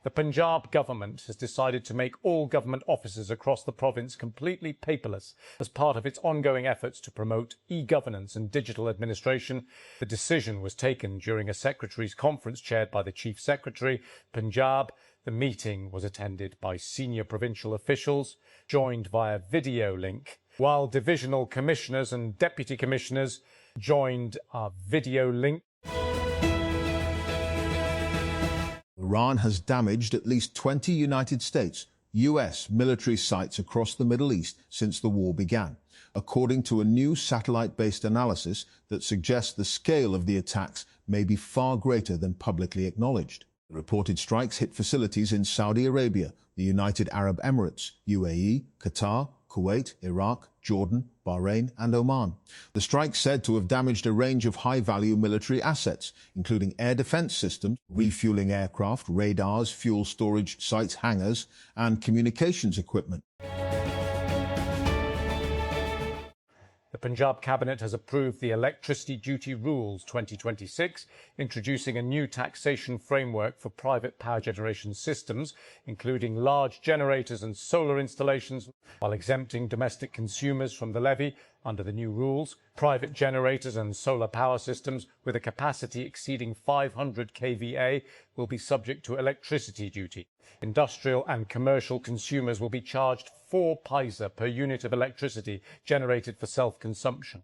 The Punjab government has decided to make all government offices across the province completely paperless as part of its ongoing efforts to promote e-governance and digital administration. The decision was taken during a secretaries' conference chaired by the Chief Secretary, Punjab. The meeting was attended by senior provincial officials, joined via video link, while divisional commissioners and deputy commissioners joined a video link. Iran has damaged at least 20 United States, US military sites across the Middle East since the war began, according to a new satellite-based analysis that suggests the scale of the attacks may be far greater than publicly acknowledged. The reported strikes hit facilities in Saudi Arabia, the United Arab Emirates, UAE, Qatar, Kuwait, Iraq, Jordan, Bahrain and Oman. The strike said to have damaged a range of high-value military assets, including air defense systems, refueling aircraft, radars, fuel storage sites, hangars and communications equipment. The Punjab Cabinet has approved the Electricity Duty Rules 2026, introducing a new taxation framework for private power generation systems, including large generators and solar installations, while exempting domestic consumers from the levy. Under the new rules, private generators and solar power systems with a capacity exceeding 500 kVA will be subject to electricity duty. Industrial and commercial consumers will be charged 4 paisa per unit of electricity generated for self-consumption.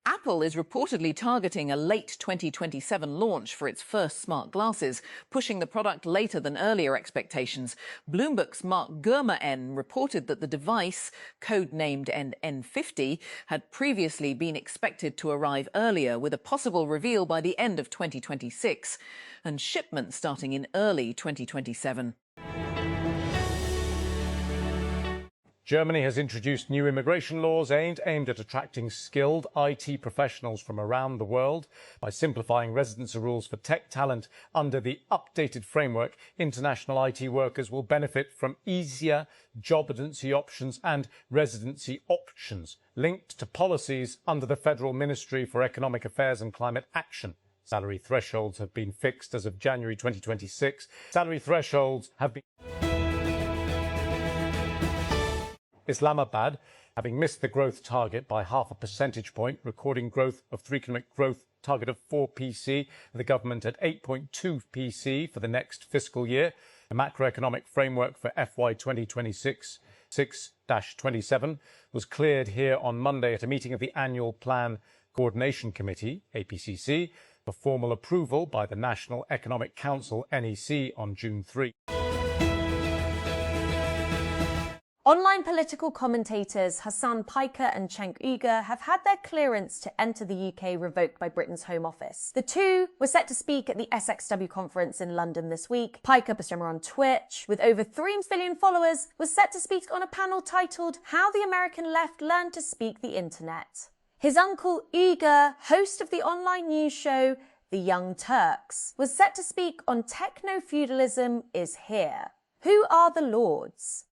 Apple is reportedly targeting a late 2027 launch for its first smart glasses, pushing the product later than earlier expectations. Bloomberg's Mark Gurman reported that the device, codenamed N50, had previously been expected to arrive earlier, with a possible reveal by the end of 2026 and shipment starting in early 2027. Germany has introduced new immigration laws aimed at attracting skilled IT professionals from around the world. By simplifying residency rules for tech talent under the updated framework, international IT workers will benefit from easier jobs options and residency options linked to policies under the Federal Ministry for Economic Affairs and Climate Action. Salary thresholds have been fixed as of January 2026. Salary thresholds have been... Islamabad, having missed the growth target by 0.5 percentage point, recording growth of 3 economic growth target of 4 PC, the government at 8.2 PC for the next fiscal year. The macroeconomic framework for FY 2026 6-27 was cleared here on Monday at a meeting of the Annual Plan Coordination Committee, APCC, for formal approval by the National Economic Council, NEC, on June 3. Online political commentators Hassan Piker and Cenk Uygur have had their clearance to enter the UK revoked by Britain's Home Office. The two were set to speak at the SXW conference in London this week. Piker, a streamer on Twitch, with over 3 million followers, was set to speak on a panel titled How the American Left Learned to Speak the Internet. His uncle Uygur, host of the online news show The Young Turks, was set to speak on Techno-feudalism is here. Who are the Lords?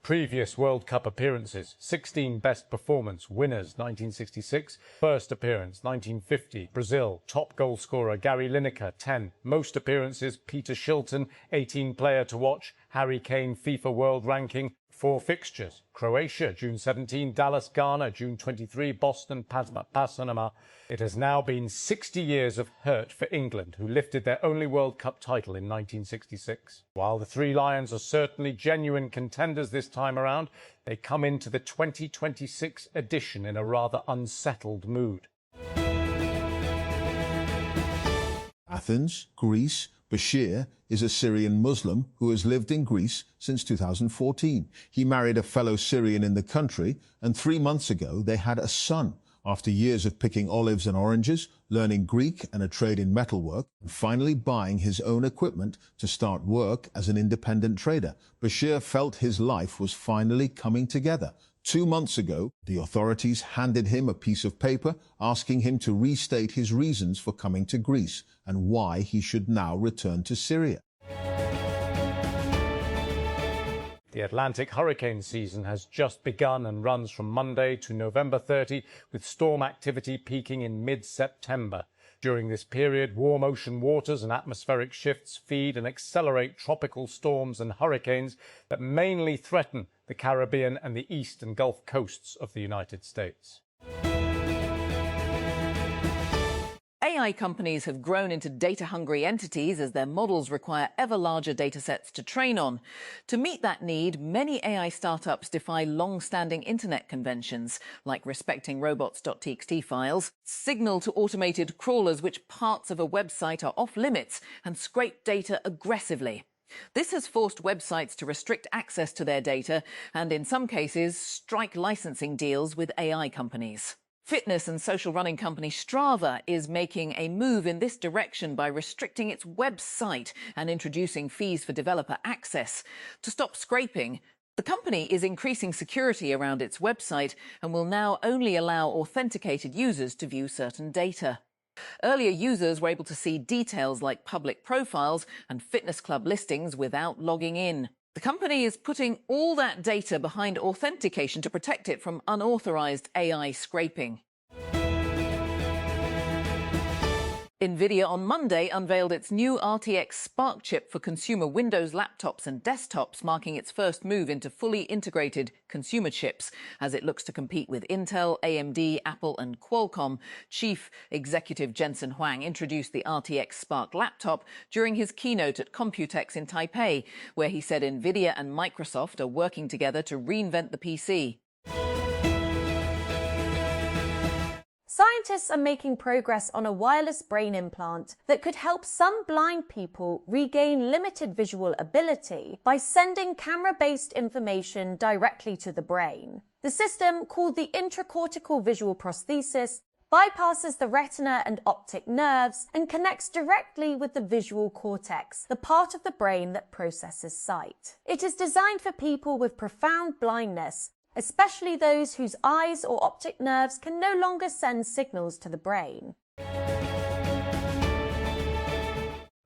Previous World Cup appearances: 16 best performance winners 1966, first appearance 1950 Brazil, top goal scorer Gary Lineker 10, most appearances Peter Shilton, 18 player to watch Harry Kane FIFA World Ranking, 4 fixtures: Croatia June 17, Dallas Ghana June 23, Boston Panama. It has now been 60 years of hurt for England, who lifted their only World Cup title in 1966. While the Three Lions are certainly genuine contenders this time around, they come into the 2026 edition in a rather unsettled mood. Athens, Greece. Bashir is a Syrian Muslim who has lived in Greece since 2014. He married a fellow Syrian in the country, and 3 months ago they had a son. After years of picking olives and oranges, learning Greek and a trade in metalwork, and finally buying his own equipment to start work as an independent trader, Bashir felt his life was finally coming together. 2 months ago, the authorities handed him a piece of paper asking him to restate his reasons for coming to Greece and why he should now return to Syria. The Atlantic hurricane season has just begun and runs from Monday to November 30, with storm activity peaking in mid-September. During this period, warm ocean waters and atmospheric shifts feed and accelerate tropical storms and hurricanes that mainly threaten the Caribbean and the east and Gulf coasts of the United States. AI companies have grown into data-hungry entities as their models require ever larger datasets to train on. To meet that need, many AI startups defy long-standing internet conventions, like respecting robots.txt files, signal to automated crawlers which parts of a website are off-limits, and scrape data aggressively. This has forced websites to restrict access to their data and, in some cases, strike licensing deals with AI companies. Fitness and social running company Strava is making a move in this direction by restricting its website and introducing fees for developer access. To stop scraping, the company is increasing security around its website and will now only allow authenticated users to view certain data. Earlier users were able to see details like public profiles and fitness club listings without logging in. The company is putting all that data behind authentication to protect it from unauthorized AI scraping. NVIDIA on Monday unveiled its new RTX Spark chip for consumer Windows laptops and desktops, marking its first move into fully integrated consumer chips as it looks to compete with Intel, AMD, Apple and Qualcomm. Chief Executive Jensen Huang introduced the RTX Spark laptop during his keynote at Computex in Taipei, where he said NVIDIA and Microsoft are working together to reinvent the PC. Scientists are making progress on a wireless brain implant that could help some blind people regain limited visual ability by sending camera-based information directly to the brain. The system, called the intracortical visual prosthesis, bypasses the retina and optic nerves and connects directly with the visual cortex, the part of the brain that processes sight. It is designed for people with profound blindness, especially those whose eyes or optic nerves can no longer send signals to the brain.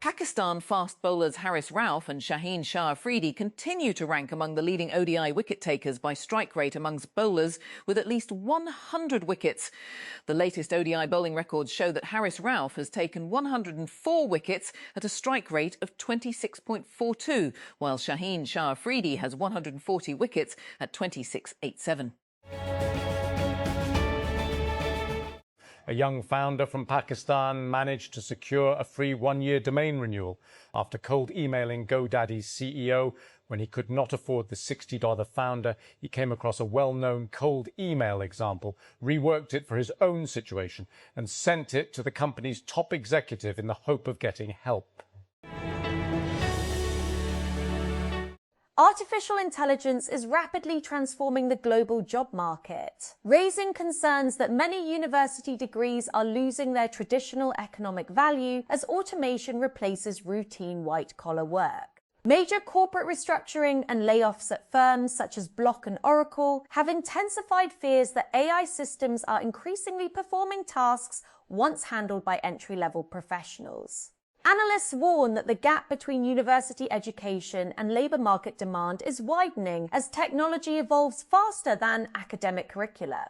Pakistan fast bowlers Haris Rauf and Shaheen Shah Afridi continue to rank among the leading ODI wicket takers by strike rate amongst bowlers with at least 100 wickets. The latest ODI bowling records show that Haris Rauf has taken 104 wickets at a strike rate of 26.42, while Shaheen Shah Afridi has 140 wickets at 26.87. A young founder from Pakistan managed to secure a free one-year domain renewal after cold emailing GoDaddy's CEO. When he could not afford the $60 founder, he came across a well-known cold email example, reworked it for his own situation, and sent it to the company's top executive in the hope of getting help. Artificial intelligence is rapidly transforming the global job market, raising concerns that many university degrees are losing their traditional economic value as automation replaces routine white-collar work. Major corporate restructuring and layoffs at firms such as Block and Oracle have intensified fears that AI systems are increasingly performing tasks once handled by entry-level professionals. Analysts warn that the gap between university education and labour market demand is widening as technology evolves faster than academic curricula.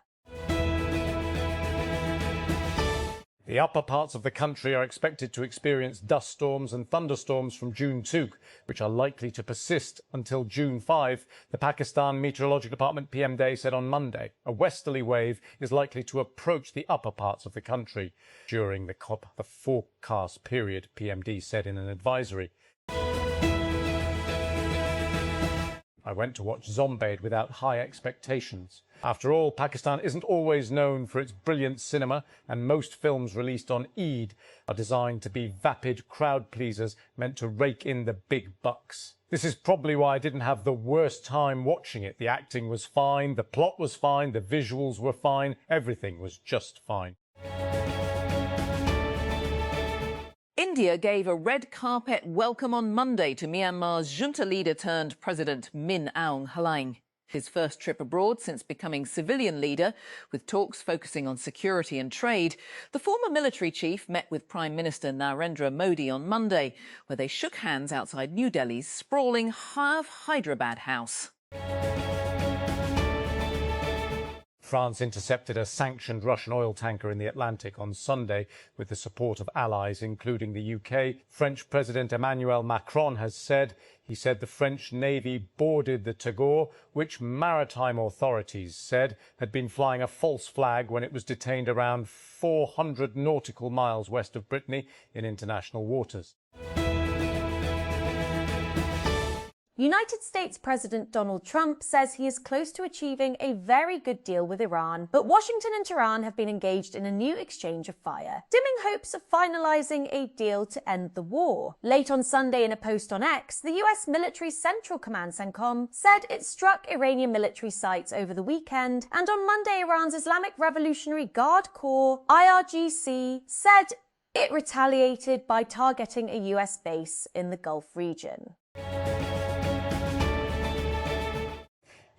The upper parts of the country are expected to experience dust storms and thunderstorms from June 2, which are likely to persist until June 5, the Pakistan Meteorological Department PMD said on Monday. A westerly wave is likely to approach the upper parts of the country during the forecast period, PMD said in an advisory. I went to watch Zombied without high expectations. After all, Pakistan isn't always known for its brilliant cinema, and most films released on Eid are designed to be vapid crowd pleasers meant to rake in the big bucks. This is probably why I didn't have the worst time watching it. The acting was fine, the plot was fine, the visuals were fine, everything was just fine. India gave a red carpet welcome on Monday to Myanmar's junta leader turned President Min Aung Hlaing. His first trip abroad since becoming civilian leader, with talks focusing on security and trade, the former military chief met with Prime Minister Narendra Modi on Monday, where they shook hands outside New Delhi's sprawling Hyderabad house. France intercepted a sanctioned Russian oil tanker in the Atlantic on Sunday with the support of allies, including the UK. French President Emmanuel Macron has said the French Navy boarded the Tagore, which maritime authorities said had been flying a false flag when it was detained around 400 nautical miles west of Brittany in international waters. United States President Donald Trump says he is close to achieving a very good deal with Iran, but Washington and Tehran have been engaged in a new exchange of fire, dimming hopes of finalizing a deal to end the war. Late on Sunday, in a post on X, the US military Central Command CENTCOM said it struck Iranian military sites over the weekend, and on Monday, Iran's Islamic Revolutionary Guard Corps, IRGC, said it retaliated by targeting a US base in the Gulf region.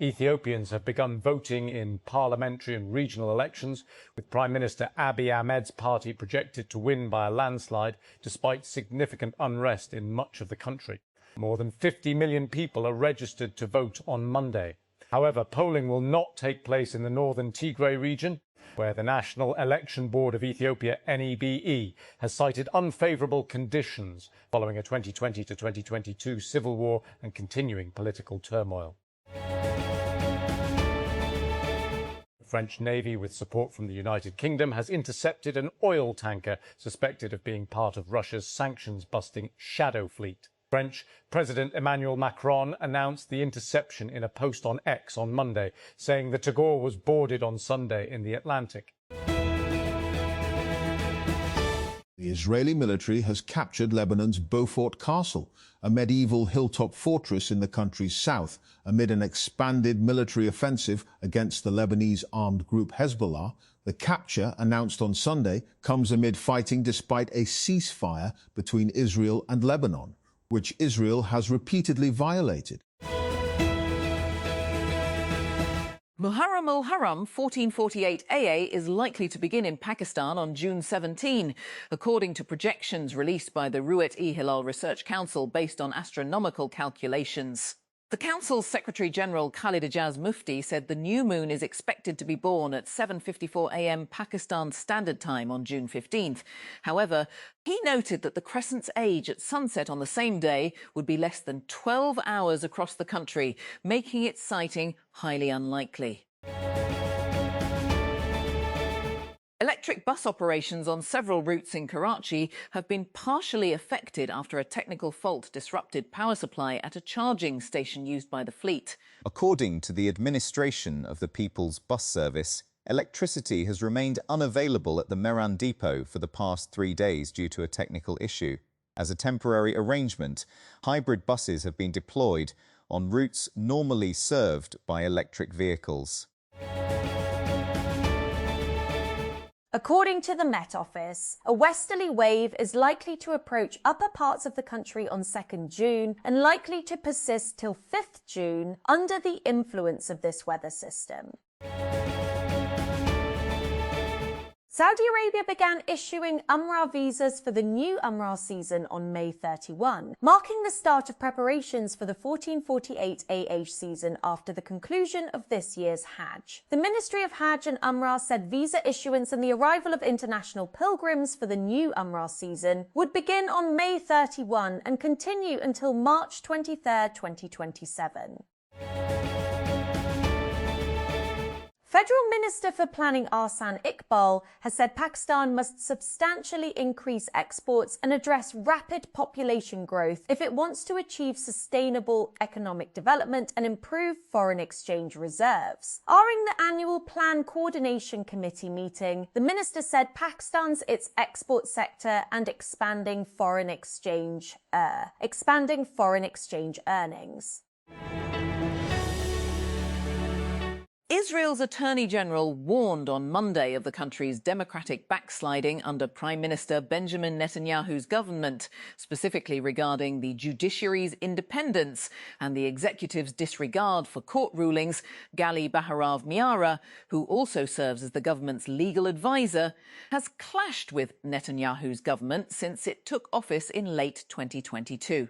Ethiopians have begun voting in parliamentary and regional elections, with Prime Minister Abiy Ahmed's party projected to win by a landslide, despite significant unrest in much of the country. More than 50 million people are registered to vote on Monday. However, polling will not take place in the northern Tigray region, where the National Election Board of Ethiopia, NEBE, has cited unfavourable conditions following a 2020 to 2022 civil war and continuing political turmoil. The French Navy, with support from the United Kingdom, has intercepted an oil tanker suspected of being part of Russia's sanctions-busting shadow fleet. French President Emmanuel Macron announced the interception in a post on X on Monday, saying the Tagore was boarded on Sunday in the Atlantic. The Israeli military has captured Lebanon's Beaufort Castle, a medieval hilltop fortress in the country's south, amid an expanded military offensive against the Lebanese armed group Hezbollah. The capture, announced on Sunday, comes amid fighting despite a ceasefire between Israel and Lebanon, which Israel has repeatedly violated. Muharram al-Haram 1448 AA is likely to begin in Pakistan on June 17, according to projections released by the Ru'et-e-Hilal Research Council based on astronomical calculations. The Council's Secretary-General Khalid Ijaz Mufti said the new moon is expected to be born at 7:54 a.m. Pakistan Standard Time on June 15th. However, he noted that the crescent's age at sunset on the same day would be less than 12 hours across the country, making its sighting highly unlikely. Electric bus operations on several routes in Karachi have been partially affected after a technical fault disrupted power supply at a charging station used by the fleet. According to the administration of the People's Bus Service, electricity has remained unavailable at the Mehran depot for the past 3 days due to a technical issue. As a temporary arrangement, hybrid buses have been deployed on routes normally served by electric vehicles. According to the Met Office, a westerly wave is likely to approach upper parts of the country on 2nd June and likely to persist till 5th June under the influence of this weather system. Saudi Arabia began issuing Umrah visas for the new Umrah season on May 31, marking the start of preparations for the 1448 AH season after the conclusion of this year's Hajj. The Ministry of Hajj and Umrah said visa issuance and the arrival of international pilgrims for the new Umrah season would begin on May 31 and continue until March 23, 2027. Federal Minister for Planning Ahsan Iqbal has said Pakistan must substantially increase exports and address rapid population growth if it wants to achieve sustainable economic development and improve foreign exchange reserves. During the annual Plan Coordination Committee meeting, the minister said Pakistan's its export sector and expanding foreign exchange earnings. Israel's Attorney General warned on Monday of the country's democratic backsliding under Prime Minister Benjamin Netanyahu's government, specifically regarding the judiciary's independence and the executive's disregard for court rulings. Gali Baharav Miara, who also serves as the government's legal advisor, has clashed with Netanyahu's government since it took office in late 2022.